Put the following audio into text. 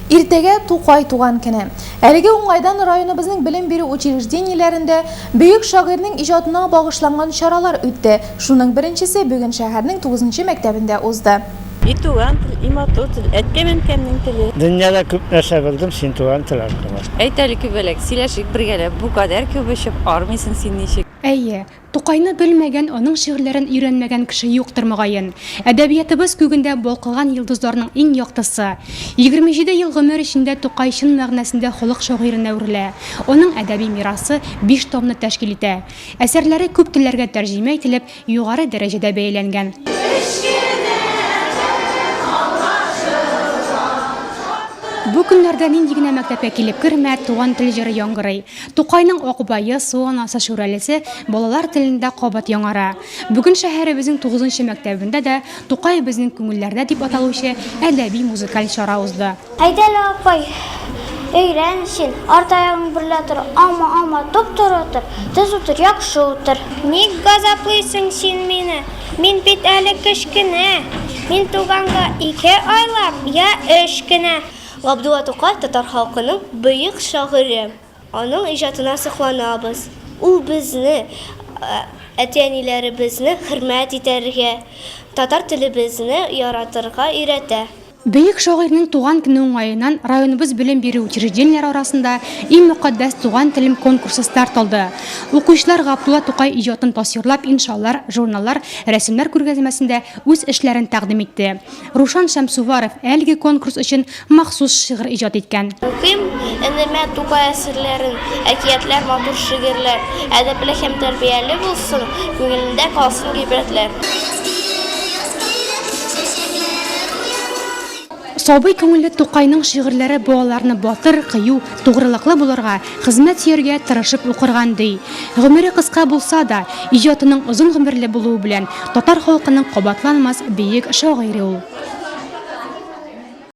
Иртеге Тукай туган көне. Әлеге уңайдан районыбызның белем бирү учреждениеләрендә бөек шагыйрьнең иҗатына багышланган чаралар үтте. Шуның беренчесе бүген шәһәрнең 9нчы мәктәбендә узды. Туган тел, имату тел, әткәм-әнкәмнең теле. Дөньяда күп нәрсә белдем, син туган тел аркылы. Әйтәле күбәләк, сөйләшик бергәләп, бу кадәр күп эчеп армыйсың син ничек? Әйе, Тукайны белмәгән, аның шигырьләрен өйрәнмәгән кеше юктыр мөгаен. Әдәбиятыбыз күгендә балкыган йолдызларның иң яктысы. 27 ел гомер эчендә Тукай чын мәгънәсендә халык шагыйренә үрелә. Аның әдәби мирасы 5 томны тәшкил итә. Әсәрләре күп телләргә тәрҗемә ителеп, югары дәрәҗәдә бәяләнгән. Бу көннәрдә нинди генә мәктәпкә килеп кермә, туган тел җыры яңгырый. Тукайның Акбайы, Суанасы Шүрәлесе балалар телендә кабат яңара. Бүген шәһәребезнең 9нчы мәктәбендә дә Тукай безнең күңелләрдә дип аталучы әдәби музыкаль чара узды. Әйдәле апай, өйрән син, артаяғың берлә тор, ама туп-тур утыр, тез утыр, яхшы утыр. Ник газаплыйсың син мине? Мин бит әле кечкенә. Мин туганга 2 айлап, я 3 кенә. Габдулла Тукай татар халкының бөек шагыйре. Аның иҗатына сокланабыз. Ул безне, әти-әниләребезне хөрмәт итәргә, татар телебезне яратырга өйрәтә. Бөек шагыйрьнең туган көне уңаеннан районыбыз белем бирү учреждениеләре арасында иң мөкатдәс туган телем конкурсы старт алды. Укучылар Габдулла Тукай иҗатын тасвирлап, иншаллар, журналлар, рәсемнәр күргәзмәсендә үз эшләрен тәкъдим итте. Рушан Шәмсуваров әлеге конкурс өчен махсус шигырь иҗат иткән. Укыйм инеме Тукай әсәрләрен, әкиятләр, матур шигырьләр, әдәпле һәм тәрбияле булсын, күңелендә калсын гыйбрәтләр. Сабый күңелле Тукайның шигырьләре балаларны батыр, кыю, тугрылыклы булырга, хезмәт сөяргә тырышып укырган ди. Гомере кыска булса да, иҗатының озын гомерле булуы белән татар халкының кабатланмас бөек шагыйре ул.